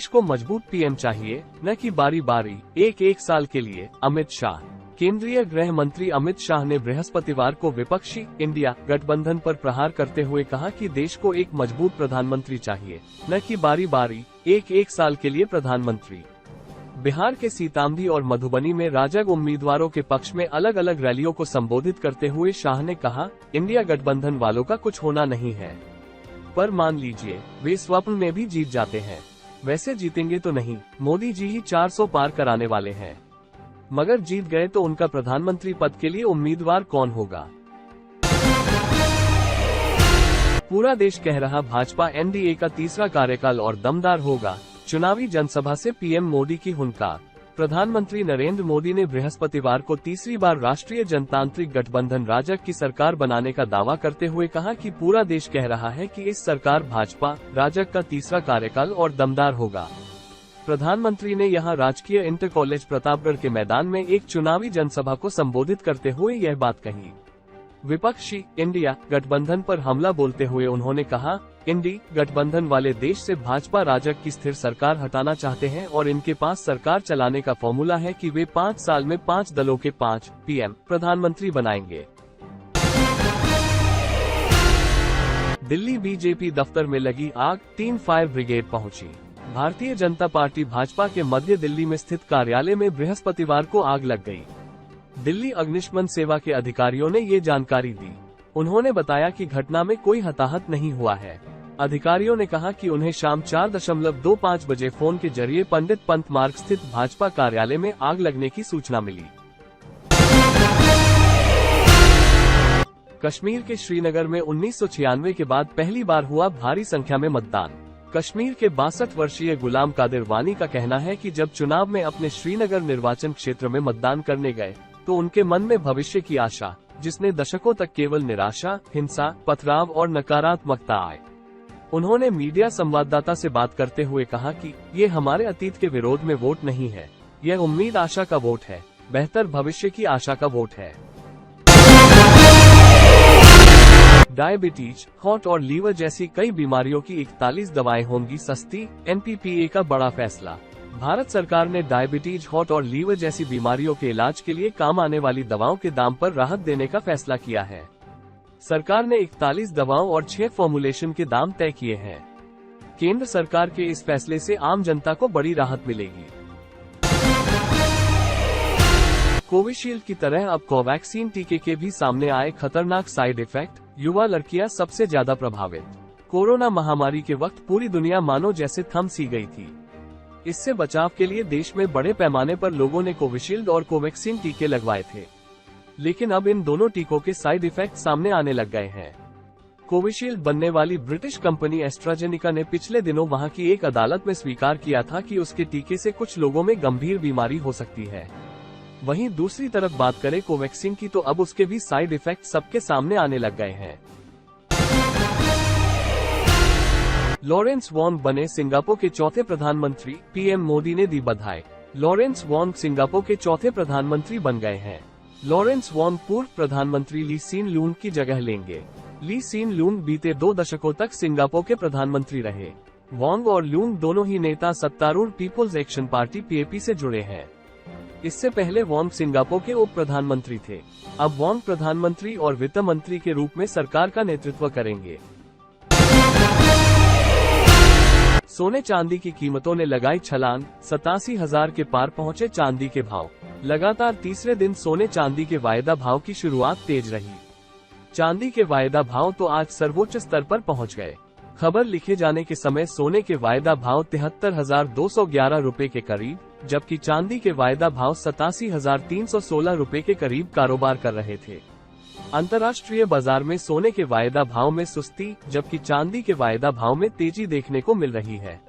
देश को मजबूत पीएम चाहिए, न कि बारी बारी एक साल के लिए। अमित शाह। केंद्रीय गृह मंत्री अमित शाह ने बृहस्पतिवार को विपक्षी इंडिया गठबंधन पर प्रहार करते हुए कहा कि देश को एक मजबूत प्रधानमंत्री चाहिए, न कि बारी बारी एक साल के लिए प्रधानमंत्री। बिहार के सीतामढ़ी और मधुबनी में राजग उम्मीदवारों के पक्ष में अलग अलग रैलियों को संबोधित करते हुए शाह ने कहा, इंडिया गठबंधन वालों का कुछ होना नहीं है, पर मान लीजिए वे स्वप्न में भी जीत जाते हैं। वैसे जीतेंगे तो नहीं, मोदी जी ही 400 पार कराने वाले हैं, मगर जीत गए तो उनका प्रधानमंत्री पद के लिए उम्मीदवार कौन होगा। पूरा देश कह रहा भाजपा एनडीए का तीसरा कार्यकाल और दमदार होगा। चुनावी जनसभा से पीएम मोदी की हुंकार। प्रधानमंत्री नरेंद्र मोदी ने बृहस्पतिवार को तीसरी बार राष्ट्रीय जनतांत्रिक गठबंधन राजग की सरकार बनाने का दावा करते हुए कहा कि पूरा देश कह रहा है कि इस सरकार भाजपा राजग का तीसरा कार्यकाल और दमदार होगा। प्रधानमंत्री ने यहां राजकीय इंटर कॉलेज प्रतापगढ़ के मैदान में एक चुनावी जनसभा को संबोधित करते हुए यह बात कही। विपक्षी इंडिया गठबंधन पर हमला बोलते हुए उन्होंने कहा, इंडी गठबंधन वाले देश से भाजपा राजग की स्थिर सरकार हटाना चाहते हैं और इनके पास सरकार चलाने का फॉर्मूला है कि वे 5 साल में 5 दलों के 5 पीएम प्रधानमंत्री बनाएंगे। दिल्ली बीजेपी दफ्तर में लगी आग, 3 फायर ब्रिगेड पहुंची। भारतीय जनता पार्टी भाजपा के मध्य दिल्ली में स्थित कार्यालय में बृहस्पतिवार को आग लग गई। दिल्ली अग्निशमन सेवा के अधिकारियों ने ये जानकारी दी। उन्होंने बताया कि घटना में कोई हताहत नहीं हुआ है। अधिकारियों ने कहा कि उन्हें शाम 4:25 बजे फोन के जरिए पंडित पंत मार्ग स्थित भाजपा कार्यालय में आग लगने की सूचना मिली। कश्मीर के श्रीनगर में 1996 के बाद पहली बार हुआ भारी संख्या में मतदान। कश्मीर के 62 वर्षीय गुलाम कादिर वानी का कहना है कि जब चुनाव में अपने श्रीनगर निर्वाचन क्षेत्र में मतदान करने गए तो उनके मन में भविष्य की आशा, जिसने दशकों तक केवल निराशा, हिंसा, पथराव और नकारात्मकता आए। उन्होंने मीडिया संवाददाता से बात करते हुए कहा कि ये हमारे अतीत के विरोध में वोट नहीं है, यह उम्मीद आशा का वोट है, बेहतर भविष्य की आशा का वोट है। डायबिटीज, हार्ट और लीवर जैसी कई बीमारियों की 41 दवाएं होंगी सस्ती, एनपीपीए का बड़ा फैसला। भारत सरकार ने डायबिटीज, हार्ट और लीवर जैसी बीमारियों के इलाज के लिए काम आने वाली दवाओं के दाम पर राहत देने का फैसला किया है। सरकार ने 41 दवाओं और 6 फॉर्मुलेशन के दाम तय किए हैं। केंद्र सरकार के इस फैसले से आम जनता को बड़ी राहत मिलेगी। कोविशील्ड की तरह अब कोवैक्सीन टीके के भी सामने आए खतरनाक साइड इफेक्ट, युवा लड़कियां सबसे ज्यादा प्रभावित। कोरोना महामारी के वक्त पूरी दुनिया मानो जैसे थम सी गई थी। इससे बचाव के लिए देश में बड़े पैमाने पर लोगों ने कोविशील्ड और कोवैक्सीन टीके लगवाए थे, लेकिन अब इन दोनों टीकों के साइड इफेक्ट सामने आने लग गए हैं। कोविशील्ड बनने वाली ब्रिटिश कंपनी एस्ट्राजेनिका ने पिछले दिनों वहां की एक अदालत में स्वीकार किया था कि उसके टीके से कुछ लोगों में गंभीर बीमारी हो सकती है। वहीं दूसरी तरफ बात करें कोवैक्सीन की, तो अब उसके भी साइड इफेक्ट सबके सामने आने लग गए हैं। लॉरेंस वॉन्ग बने सिंगापुर के चौथे प्रधानमंत्री, पीएम मोदी ने दी बधाई। लॉरेंस वॉन्ग सिंगापुर के चौथे प्रधानमंत्री बन गए हैं। लॉरेंस वॉन्ग पूर्व प्रधानमंत्री ली सीन लूंग की जगह लेंगे। ली सीन लूंग बीते 2 दशकों तक सिंगापुर के प्रधानमंत्री रहे। वॉन्ग और लूंग दोनों ही नेता सत्तारूढ़ पीपुल्स एक्शन पार्टी पीएपी से जुड़े हैं। इससे पहले वॉन्ग सिंगापुर के उप प्रधानमंत्री थे। अब वॉन्ग प्रधानमंत्री और वित्त मंत्री के रूप में सरकार का नेतृत्व करेंगे। सोने चांदी की कीमतों ने लगाई छलांग, 87,000 के पार पहुंचे चांदी के भाव। लगातार तीसरे दिन सोने चांदी के वायदा भाव की शुरुआत तेज रही। चांदी के वायदा भाव तो आज सर्वोच्च स्तर पर पहुंच गए। खबर लिखे जाने के समय सोने के वायदा भाव 73,211 रुपए के करीब, जबकि चांदी के वायदा भाव 87,316 रुपए के करीब कारोबार कर रहे थे। अंतर्राष्ट्रीय बाजार में सोने के वायदा भाव में सुस्ती, जबकि चांदी के वायदा भाव में तेजी देखने को मिल रही है।